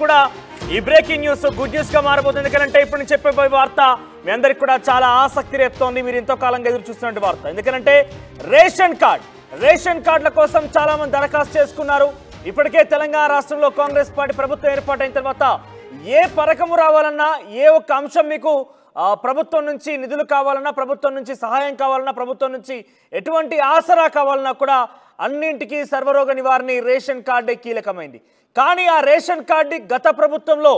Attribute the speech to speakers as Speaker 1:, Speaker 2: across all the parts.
Speaker 1: కూడా ఈ breaking news good news గా మారబోతుంది. ఎందుకంటే ఇప్పుడు నేను చెప్పబోయే వార్త మీ అందరికి కూడా చాలా ఆసక్తి రేపుతోంది. మీరు ఎంతో కాలంగా ఎదురు చూస్తున్న వార్త. ఎందుకంటే రేషన్ కార్డుల కోసం చాలా మంది దరఖాస్తు చేసుకున్నారు. ఇప్పటికే తెలంగాణ రాష్ట్రంలో కాంగ్రెస్ పార్టీ ప్రభుత్వం ఏర్పాటైన తర్వాత ఏ పథకము రావాలన్నా, ఏ ఒక్క అంశం మీకు ప్రభుత్వం నుంచి నిధులు కావాలన్నా, ప్రభుత్వం నుంచి సహాయం కావాలన్నా, ప్రభుత్వం నుంచి ఎటువంటి ఆసరా కావాలన్నా కూడా అన్నింటికీ సర్వరోగ నివారణ రేషన్ కార్డే కీలకమైంది. కానీ ఆ రేషన్ కార్డు గత ప్రభుత్వంలో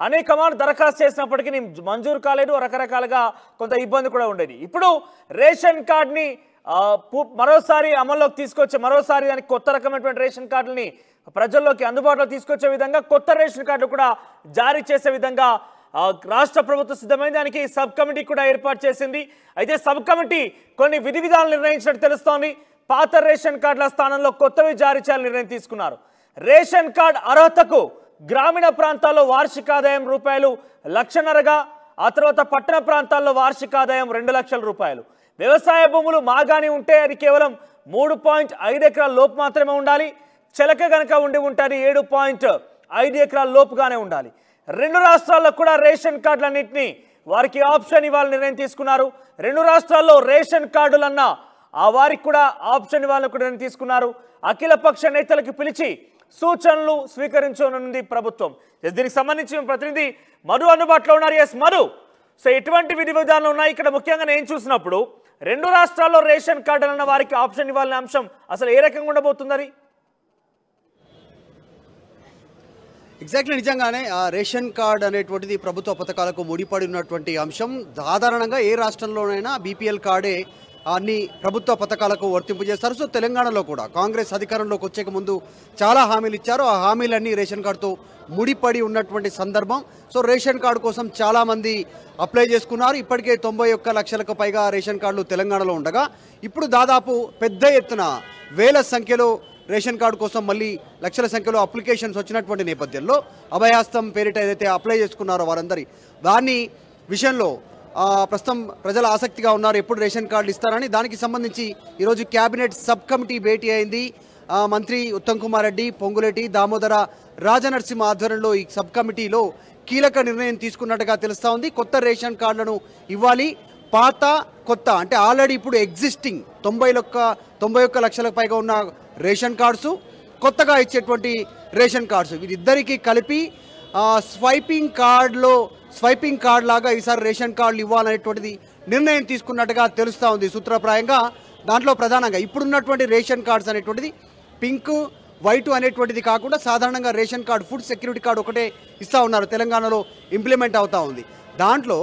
Speaker 1: అనేక మంది దరఖాస్తు చేసినప్పటికీ మంజూరు కాలేదు. రకరకాలుగా కొంత ఇబ్బంది కూడా ఉండేది. ఇప్పుడు రేషన్ కార్డుని మరోసారి అమల్లోకి తీసుకొచ్చే, మరోసారి దానికి కొత్త రకమైనటువంటి రేషన్ కార్డుని ప్రజల్లోకి అందుబాటులో తీసుకొచ్చే విధంగా కొత్త రేషన్ కార్డు కూడా జారీ చేసే విధంగా రాష్ట్ర ప్రభుత్వం సిద్ధమైంది. దానికి సబ్ కమిటీ కూడా ఏర్పాటు చేసింది. అయితే సబ్ కమిటీ కొన్ని విధి విధానాలు నిర్ణయించినట్టు తెలుస్తోంది. పాత రేషన్ కార్డుల స్థానంలో కొత్తవి జారీ చేయాలని నిర్ణయం తీసుకున్నారు. రేషన్ కార్డు అర్హతకు గ్రామీణ ప్రాంతాల్లో వార్షిక ఆదాయం ₹1,50,000గా, ఆ తర్వాత పట్టణ ప్రాంతాల్లో వార్షిక ఆదాయం ₹2,00,000. వ్యవసాయ భూములు మాగాని ఉంటే అది కేవలం 3.5 ఎకరాల లోపు మాత్రమే ఉండాలి. చెలక గనక ఉంటే 7.5 ఎకరాల లోపుగానే ఉండాలి. రెండు రాష్ట్రాల్లో కూడా రేషన్ కార్డులన్నింటినీ వారికి ఆప్షన్ ఇవ్వాలని నిర్ణయం తీసుకున్నారు. రెండు రాష్ట్రాల్లో రేషన్ కార్డులన్నా వారికి కూడా ఆప్షన్ ఇవ్వాలని కూడా నిర్ణయం తీసుకున్నారు. అఖిలపక్ష నేతలకు పిలిచి సూచనలు స్వీకరించనుంది ప్రభుత్వం. దీనికి సంబంధించి ప్రతినిధి మధు అందుబాటులో ఉన్నారు. ఎస్ మధు, సో ఎటువంటి విధి విధానాలు ఉన్నాయి ఇక్కడ? ముఖ్యంగా నేను చూసినప్పుడు రెండు రాష్ట్రాల్లో రేషన్ కార్డులన్న వారికి ఆప్షన్ ఇవ్వాలనే అంశం అసలు ఏ రకంగా ఉండబోతుందని?
Speaker 2: ఎగ్జాక్ట్లీ నిజంగానే రేషన్ కార్డ్ అనేటువంటిది ప్రభుత్వ పథకాలకు ముడిపడి ఉన్నటువంటి అంశం. సాధారణంగా ఏ రాష్ట్రంలోనైనా బీపీఎల్ కార్డే అన్ని ప్రభుత్వ పథకాలకు వర్తింపజేస్తారు. సో తెలంగాణలో కూడా కాంగ్రెస్ అధికారంలోకి వచ్చే ముందు చాలా హామీలు ఇచ్చారు. ఆ హామీలన్నీ రేషన్ కార్డుతో ముడిపడి ఉన్నటువంటి సందర్భం. సో రేషన్ కార్డు కోసం చాలామంది అప్లై చేసుకున్నారు. ఇప్పటికే 91 లక్షలకు పైగా రేషన్ కార్డులు తెలంగాణలో ఉండగా ఇప్పుడు దాదాపు పెద్ద ఎత్తున వేల సంఖ్యలో రేషన్ కార్డు కోసం మళ్ళీ లక్షల సంఖ్యలో అప్లికేషన్స్ వచ్చినటువంటి నేపథ్యంలో అభయహస్తం పేరిట ఏదైతే అప్లై చేసుకున్నారో వారందరి దాని విషయంలో ప్రస్తుతం ప్రజల ఆసక్తిగా ఉన్నారు. ఎప్పుడు రేషన్ కార్డులు ఇస్తారని. దానికి సంబంధించి ఈరోజు క్యాబినెట్ సబ్ కమిటీ భేటీ అయింది. మంత్రి ఉత్తమ్ కుమార్ రెడ్డి, పొంగులేటి, దామోదర రాజనరసింహ ఆధ్వర్యంలో ఈ సబ్ కమిటీలో కీలక నిర్ణయం తీసుకున్నట్టుగా తెలుస్తూ ఉంది. కొత్త రేషన్ కార్డులను ఇవ్వాలి. పాత కొత్త అంటే ఆల్రెడీ ఇప్పుడు ఎగ్జిస్టింగ్ 91 లక్షలకు పైగా ఉన్న రేషన్ కార్డ్స్, కొత్తగా ఇచ్చేటువంటి రేషన్ కార్డ్స్, వీరిద్దరికీ కలిపి స్వైపింగ్ కార్డ్ లాగా ఈసారి రేషన్ కార్డులు ఇవ్వాలనేటువంటిది నిర్ణయం తీసుకున్నట్టుగా తెలుస్తూ ఉంది సూత్రప్రాయంగా. దాంట్లో ప్రధానంగా ఇప్పుడున్నటువంటి రేషన్ కార్డ్స్ అనేటువంటిది పింక్, వైట్ అనేటువంటిది కాకుండా సాధారణంగా ration card, food security card ఒకటే ఇస్తూ ఉన్నారు. తెలంగాణలో ఇంప్లిమెంట్ అవుతూ ఉంది. దాంట్లో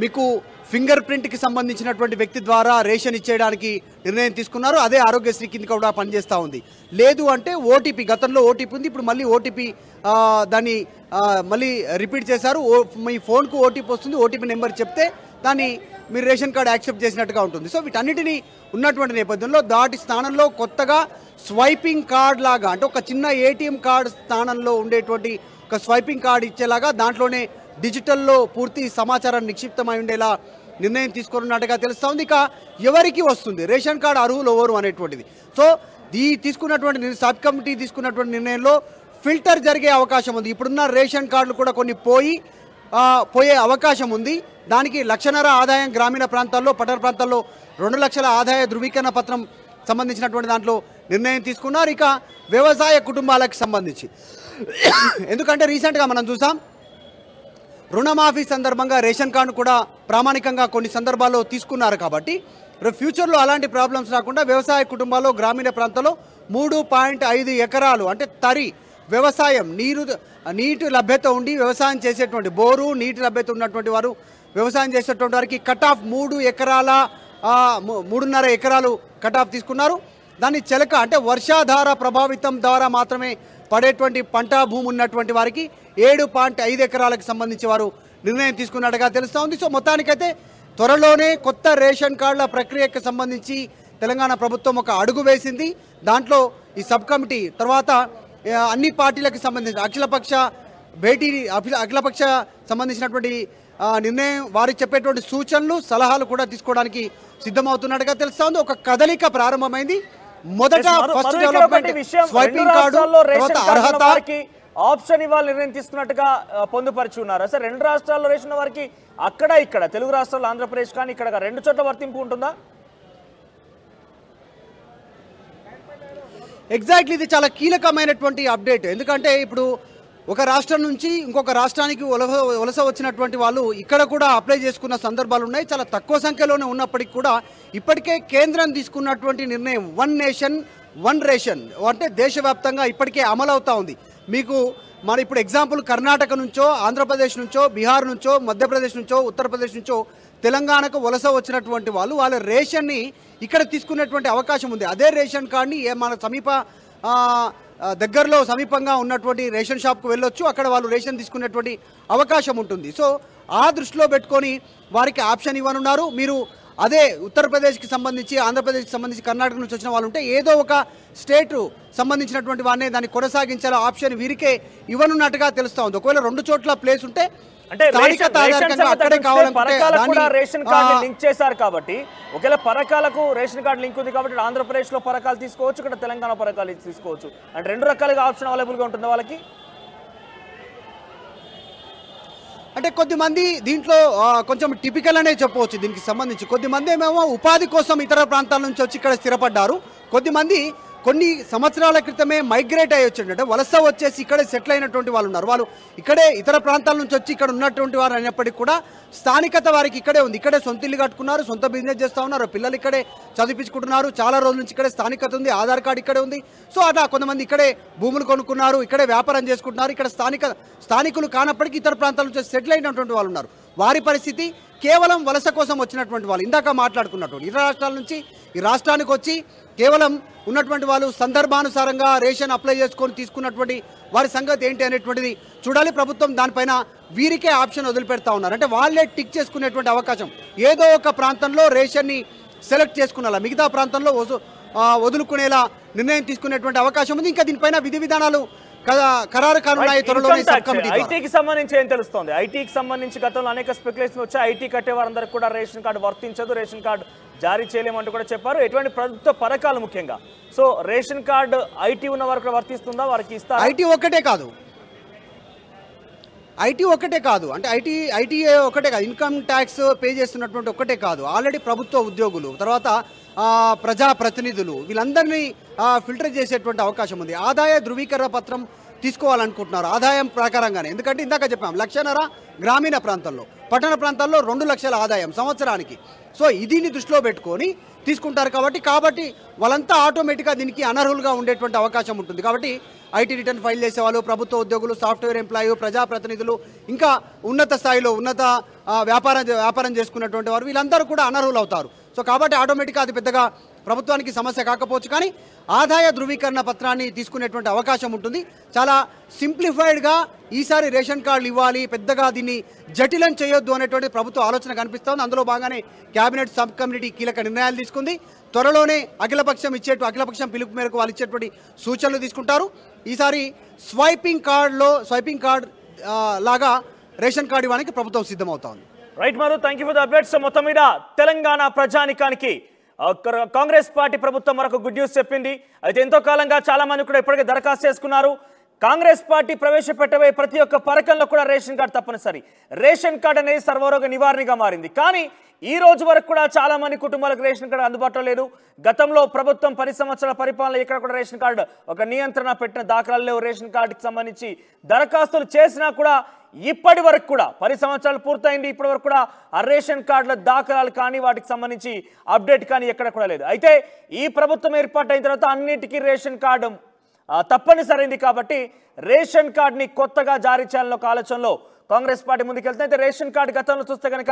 Speaker 2: మీకు ఫింగర్ ప్రింట్కి సంబంధించినటువంటి వ్యక్తి ద్వారా రేషన్ ఇచ్చేయడానికి నిర్ణయం తీసుకున్నారు. అదే ఆరోగ్యశ్రీ కింద కూడా పనిచేస్తూ ఉంది. లేదు అంటే ఓటీపీ, గతంలో ఓటీపీ ఉంది, ఇప్పుడు మళ్ళీ ఓటీపీ దాన్ని మళ్ళీ రిపీట్ చేశారు. మీ ఫోన్కు ఓటీపీ వస్తుంది. ఓటీపీ నెంబర్ చెప్తే దాన్ని మీరు రేషన్ కార్డు యాక్సెప్ట్ చేసినట్టుగా ఉంటుంది. సో వీటన్నిటినీ ఉన్నటువంటి నేపథ్యంలో దాటి స్థానంలో కొత్తగా స్వైపింగ్ కార్డ్ లాగా, అంటే ఒక చిన్న ఏటీఎం కార్డు స్థానంలో ఉండేటువంటి ఒక స్వైపింగ్ కార్డు ఇచ్చేలాగా దాంట్లోనే డిజిటల్లో పూర్తి సమాచారం నిక్షిప్తమై ఉండేలా నిర్ణయం తీసుకున్నట్టుగా తెలుస్తూ ఉంది. ఇక ఎవరికి వస్తుంది రేషన్ కార్డు, అర్హులు ఎవరు అనేటువంటిది. సో తీసుకున్నటువంటి సబ్ కమిటీ తీసుకున్నటువంటి నిర్ణయంలో ఫిల్టర్ జరిగే అవకాశం ఉంది. ఇప్పుడున్న రేషన్ కార్డులు కూడా కొన్ని పోయే అవకాశం ఉంది. దానికి 1,00,000 ఆదాయం గ్రామీణ ప్రాంతాల్లో, పట్టణ ప్రాంతాల్లో 2 లక్షల ఆదాయ ధృవీకరణ పత్రం సంబంధించినటువంటి దాంట్లో నిర్ణయం తీసుకున్నారు. ఇక వ్యవసాయ కుటుంబాలకు సంబంధించి, ఎందుకంటే రీసెంట్గా మనం చూసాం రుణమాఫీ సందర్భంగా రేషన్ కార్డు కూడా ప్రామాణికంగా కొన్ని సందర్భాల్లో తీసుకున్నారు. కాబట్టి ఫ్యూచర్లో అలాంటి ప్రాబ్లమ్స్ రాకుండా వ్యవసాయ కుటుంబాల్లో గ్రామీణ ప్రాంతాల్లో 3.5 ఎకరాలు అంటే తరి వ్యవసాయం, నీటి లభ్యత ఉండి వ్యవసాయం చేసేటువంటి, బోరు నీటి లభ్యత ఉన్నటువంటి వారు వ్యవసాయం చేసేటువంటి వారికి కట్ ఆఫ్ 3.5 ఎకరాలు కట్ ఆఫ్ తీసుకున్నారు. దాన్ని చెలక అంటే వర్షాధార ప్రభావితం ద్వారా మాత్రమే పడేటువంటి పంట భూమి ఉన్నటువంటి వారికి 7.5 ఎకరాలకు సంబంధించి వారు నిర్ణయం తీసుకున్నట్టుగా తెలుస్తూ ఉంది. సో మొత్తానికైతే త్వరలోనే కొత్త రేషన్ కార్డుల ప్రక్రియకు సంబంధించి తెలంగాణ ప్రభుత్వం ఒక అడుగు వేసింది. దాంట్లో ఈ సబ్ కమిటీ తర్వాత అన్ని పార్టీలకు సంబంధించి అఖిలపక్ష సంబంధించినటువంటి నిర్ణయం, వారికి చెప్పేటువంటి సూచనలు, సలహాలు కూడా తీసుకోవడానికి సిద్ధమవుతున్నట్టుగా తెలుస్తూ ఉంది. ఒక కదలిక ప్రారంభమైంది. మొదట ఫస్ట్ డెవలప్మెంట్ స్వైపింగ్ కార్డు, తర్వాత అర్హత,
Speaker 1: ఆప్షన్ ఇవ్వాలి నిర్ణయం తీసుకున్నట్టుగా పొందుపరిచి ఉన్నారు. సార్ 2 రాష్ట్రాల్లో రేషన్ వారికి అక్కడ ఇక్కడ తెలుగు రాష్ట్రాల్లో ఆంధ్రప్రదేశ్ కానీ ఇక్కడ 2 చోట్ల వర్తింపు ఉంటుందా?
Speaker 2: ఎగ్జాక్ట్లీ ఇది చాలా కీలకమైనటువంటి అప్డేట్. ఎందుకంటే ఇప్పుడు ఒక రాష్ట్రం నుంచి ఇంకొక రాష్ట్రానికి వలస వచ్చినటువంటి వాళ్ళు ఇక్కడ కూడా అప్లై చేసుకున్న సందర్భాలు ఉన్నాయి. చాలా తక్కువ సంఖ్యలోనే ఉన్నప్పటికీ కూడా ఇప్పటికే కేంద్రం తీసుకున్నటువంటి నిర్ణయం 1 నేషన్ 1 రేషన్ అంటే దేశవ్యాప్తంగా ఇప్పటికే అమలవుతా ఉంది. మీకు మన ఇప్పుడు ఎగ్జాంపుల్ కర్ణాటక నుంచో, ఆంధ్రప్రదేశ్ నుంచో, బీహార్ నుంచో, మధ్యప్రదేశ్ నుంచో, ఉత్తరప్రదేశ్ నుంచో తెలంగాణకు వలస వచ్చినటువంటి వాళ్ళు వాళ్ళ రేషన్ని ఇక్కడ తీసుకునేటువంటి అవకాశం ఉంది. అదే రేషన్ కార్డ్ని మన దగ్గరలో సమీపంగా ఉన్నటువంటి రేషన్ షాప్కు వెళ్ళొచ్చు, అక్కడ వాళ్ళు రేషన్ తీసుకునేటువంటి అవకాశం ఉంటుంది. సో ఆ దృష్టిలో పెట్టుకొని వారికి ఆప్షన్ ఇవ్వనున్నారు. మీరు అదే ఉత్తరప్రదేశ్కి సంబంధించి, ఆంధ్రప్రదేశ్కి సంబంధించి, కర్ణాటక నుంచి వచ్చిన వాళ్ళు ఉంటే ఏదో ఒక స్టేట్ సంబంధించినటువంటి వారిని దాన్ని కొనసాగించాల ఆప్షన్ వీరికే ఇవ్వనున్నట్టుగా తెలుస్తా ఉంది. ఒకవేళ 2 చోట్ల ప్లేస్ ఉంటే
Speaker 1: అంటే రేషన్ కార్డు లింక్ చేశారు కాబట్టి ఒకవేళ పరకాలకు రేషన్ కార్డు లింక్ ఉంది కాబట్టి ఆంధ్రప్రదేశ్ లో పరకాలు తీసుకోవచ్చు, ఇక్కడ తెలంగాణ పరకాలు తీసుకోవచ్చు. అంటే 2 రకాలుగా ఆప్షన్ అవైలబుల్ గా ఉంటుంది వాళ్ళకి.
Speaker 2: అంటే కొద్దిమంది దీంట్లో కొంచెం టిపికల్ అనే చెప్పవచ్చు దీనికి సంబంధించి. కొద్దిమంది ఏమేమో ఉపాధి కోసం ఇతర ప్రాంతాల నుంచి వచ్చి ఇక్కడ స్థిరపడ్డారు. కొద్దిమంది కొన్ని సంవత్సరాల క్రితమే మైగ్రేట్ అయ్యి వచ్చిందంటే వలస వచ్చేసి ఇక్కడే సెటిల్ అయినటువంటి వాళ్ళు ఉన్నారు. వాళ్ళు ఇక్కడే ఇతర ప్రాంతాల నుంచి వచ్చి ఇక్కడ ఉన్నటువంటి వారు అయినప్పటికీ కూడా స్థానికత వారికి ఇక్కడే ఉంది. ఇక్కడే సొంత ఇల్లు కట్టుకున్నారు, సొంత బిజినెస్ చేస్తూ ఉన్నారు, పిల్లలు ఇక్కడే చదివించుకుంటున్నారు, చాలా రోజుల నుంచి ఇక్కడే స్థానికత ఉంది, ఆధార్ కార్డు ఇక్కడే ఉంది. సో అట్లా కొంతమంది ఇక్కడే భూములు కొనుక్కున్నారు, ఇక్కడే వ్యాపారం చేసుకుంటున్నారు. ఇక్కడ స్థానికులు కానప్పటికీ ఇతర ప్రాంతాల నుంచి సెటిల్ అయినటువంటి వాళ్ళు ఉన్నారు. వారి పరిస్థితి కేవలం వలస కోసం వచ్చినటువంటి వాళ్ళు, ఇందాక మాట్లాడుకున్నటువంటి ఇతర రాష్ట్రాల నుంచి ఈ రాష్ట్రానికి వచ్చి కేవలం ఉన్నటువంటి వాళ్ళు సందర్భానుసారంగా రేషన్ అప్లై చేసుకొని తీసుకున్నటువంటి వారి సంగతి ఏంటి అనేటువంటిది చూడాలి. ప్రభుత్వం దానిపైన వీరికే ఆప్షన్ వదిలిపెడతా ఉన్నారు. అంటే వాళ్ళే టిక్ చేసుకునేటువంటి అవకాశం, ఏదో ఒక ప్రాంతంలో రేషన్ని సెలెక్ట్ చేసుకునేలా, మిగతా ప్రాంతంలో వదులుకునేలా నిర్ణయం తీసుకునేటువంటి అవకాశం ఉంది. ఇంకా దీనిపైన విధి విధానాలు ఖరారు కానున్నాయి త్వరలోనే.
Speaker 1: ఐటీకి సంబంధించి ఏం తెలుస్తోంది? ఐటీకి సంబంధించి గతంలో అనేక స్పెక్యులేషన్ వచ్చాయి. ఐటీ కట్టే వారందరికీ కూడా రేషన్ కార్డు వర్తించదు, రేషన్ కార్డు జారీ చేయలేమంటూ కూడా చెప్పారు. ఎటువంటి ప్రభుత్వ పథకాలు ముఖ్యంగా సో రేషన్ కార్డు ఐటీ ఉన్న వారికి కూడా వర్తిస్తుందా, వారికి ఇస్తారు?
Speaker 2: ఐటీ ఒక్కటే కాదు అంటే ఐటీ ఒకటే కాదు, ఇన్కమ్ ట్యాక్స్ పే చేస్తున్నటువంటి ఒక్కటే కాదు, ఆల్రెడీ ప్రభుత్వ ఉద్యోగులు, తర్వాత ప్రజాప్రతినిధులు, వీళ్ళందరినీ ఫిల్టర్ చేసేటువంటి అవకాశం ఉంది. ఆదాయ ధృవీకరణ పత్రం తీసుకోవాలనుకుంటున్నారు ఆదాయం ప్రకారంగానే. ఎందుకంటే ఇందాక చెప్పాం 1.5 లక్ష గ్రామీణ ప్రాంతాల్లో, పట్టణ ప్రాంతాల్లో 2 లక్షల ఆదాయం సంవత్సరానికి. సో దీన్ని దృష్టిలో పెట్టుకొని తీసుకుంటారు కాబట్టి వాళ్ళంతా ఆటోమేటిక్గా దీనికి అనర్హులుగా ఉండేటువంటి అవకాశం ఉంటుంది. కాబట్టి ఐటీ రిటర్న్ ఫైల్ చేసేవాళ్ళు, ప్రభుత్వ ఉద్యోగులు, సాఫ్ట్వేర్ ఎంప్లాయీ, ప్రజాప్రతినిధులు, ఇంకా ఉన్నత స్థాయిలో వ్యాపారం చేసుకున్నటువంటి వారు వీళ్ళందరూ కూడా అనర్హులు అవుతారు. సో కాబట్టి ఆటోమేటిక్గా అది పెద్దగా ప్రభుత్వానికి సమస్య కాకపోవచ్చు, కానీ ఆదాయ ధృవీకరణ పత్రాన్ని తీసుకునేటువంటి అవకాశం ఉంటుంది. చాలా సింప్లిఫైడ్గా ఈసారి రేషన్ కార్డులు ఇవ్వాలి, పెద్దగా దీన్ని జటిలం చేయొద్దు అనేటువంటి ప్రభుత్వ ఆలోచన కనిపిస్తోంది. అందులో భాగంగానే కేబినెట్ సబ్ కమిటీ కీలక నిర్ణయాలు తీసుకుంది. త్వరలోనే అఖిలపక్షం పిలుపు మేరకు వాళ్ళు ఇచ్చేటువంటి సూచనలు తీసుకుంటారు. ఈసారి స్వైపింగ్ కార్డ్ లాగా రేషన్ కార్డు ఇవ్వడానికి ప్రభుత్వం సిద్ధమవుతోంది.
Speaker 1: Right Madhu, thank you for the updates. మొత్తం మీద తెలంగాణ ప్రజానికానికి కాంగ్రెస్ పార్టీ ప్రభుత్వం మరొక గుడ్ న్యూస్ చెప్పింది. అయితే ఎంతో కాలంగా చాలా మంది కూడా ఇప్పటికే దరఖాస్తు చేసుకున్నారు. కాంగ్రెస్ పార్టీ ప్రవేశపెట్టబోయే ప్రతి ఒక్క పథకంలో కూడా రేషన్ కార్డు తప్పనిసరి. రేషన్ కార్డు అనేది సర్వరోగ నివారణగా మారింది. కానీ ఈ రోజు వరకు కూడా చాలా మంది కుటుంబాలకు రేషన్ కార్డు అందుబాటులో లేదు. గతంలో ప్రభుత్వం 10 సంవత్సరాల పరిపాలన ఇక్కడ కూడా రేషన్ కార్డు ఒక నియంత్రణ పెట్టిన దాఖలాలు లేవు. రేషన్ కార్డుకి సంబంధించి దరఖాస్తులు చేసినా కూడా ఇప్పటి వరకు కూడా 10 సంవత్సరాలు పూర్తయింది, ఇప్పటి వరకు కూడా ఆ రేషన్ కార్డుల దాఖలాలు కానీ వాటికి సంబంధించి అప్డేట్ కానీ ఎక్కడ కూడా లేదు. అయితే ఈ ప్రభుత్వం ఏర్పాటైన తర్వాత అన్నిటికీ రేషన్ కార్డు తప్పనిసరైంది కాబట్టి రేషన్ కార్డుని కొత్తగా జారీ చేయాలని ఒక ఆలోచనలో కాంగ్రెస్ పార్టీ ముందుకెళ్తే. అయితే రేషన్ కార్డు గతంలో చూస్తే కనుక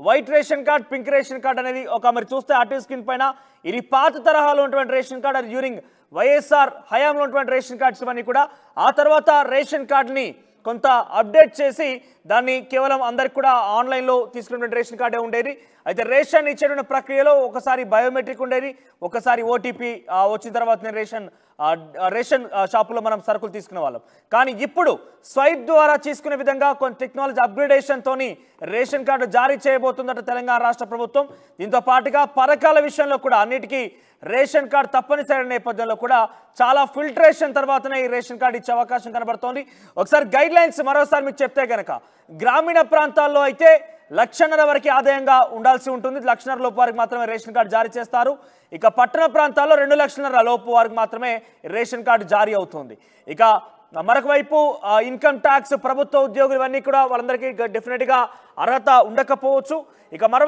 Speaker 1: white ration card, pink ration card అనేది మరి చూస్తే ఆర్టీ స్క్రీన్ పైన ఇది పాత తరహాలో ఉన్నటువంటి రేషన్ కార్డు, అది డ్యూరింగ్ వైఎస్ఆర్ హయాంలో ఉన్నటువంటి రేషన్ కార్డ్స్ ఇవన్నీ కూడా. ఆ తర్వాత రేషన్ కార్డుని కొంత అప్డేట్ చేసి దాన్ని కేవలం అందరికి కూడా ఆన్లైన్లో తీసుకున్నటువంటి రేషన్ కార్డే ఉండేది. అయితే రేషన్ ఇచ్చేటువంటి ప్రక్రియలో ఒకసారి బయోమెట్రిక్ ఉండేది, ఒకసారి ఓటీపీ వచ్చిన తర్వాత రేషన్ రేషన్ షాపులో మనం సరుకులు తీసుకునే వాళ్ళం. కానీ ఇప్పుడు స్వైప్ ద్వారా తీసుకునే విధంగా కొన్ని టెక్నాలజీ అప్గ్రేడేషన్తోని రేషన్ కార్డు జారీ చేయబోతుందట తెలంగాణ రాష్ట్ర ప్రభుత్వం. దీంతో పాటుగా పథకాల విషయంలో కూడా అన్నిటికీ రేషన్ కార్డు తప్పనిసరి నేపథ్యంలో కూడా చాలా ఫిల్టరేషన్ తర్వాతనే ఈ రేషన్ కార్డు ఇచ్చే అవకాశం కనబడుతోంది. ఒకసారి గైడ్ లైన్స్ మరోసారి మీకు చెప్తే కనుక గ్రామీణ ప్రాంతాల్లో అయితే 1,00,000 వరకు ఆదాయంగా ఉండాల్సి ఉంటుంది. 1,00,000 లోపు వారికి మాత్రమే రేషన్ కార్డు జారీ చేస్తారు. ఇక పట్టణ ప్రాంతాల్లో 2,00,000 లోపు వారికి మాత్రమే రేషన్ కార్డు జారీ అవుతుంది. ఇక మరొక వైపు ఇన్కమ్ ట్యాక్స్ ప్రభుత్వ ఉద్యోగులు ఇవన్నీ కూడా వాళ్ళందరికీ డెఫినెట్గా అర్హత ఉండకపోవచ్చు. ఇక మరో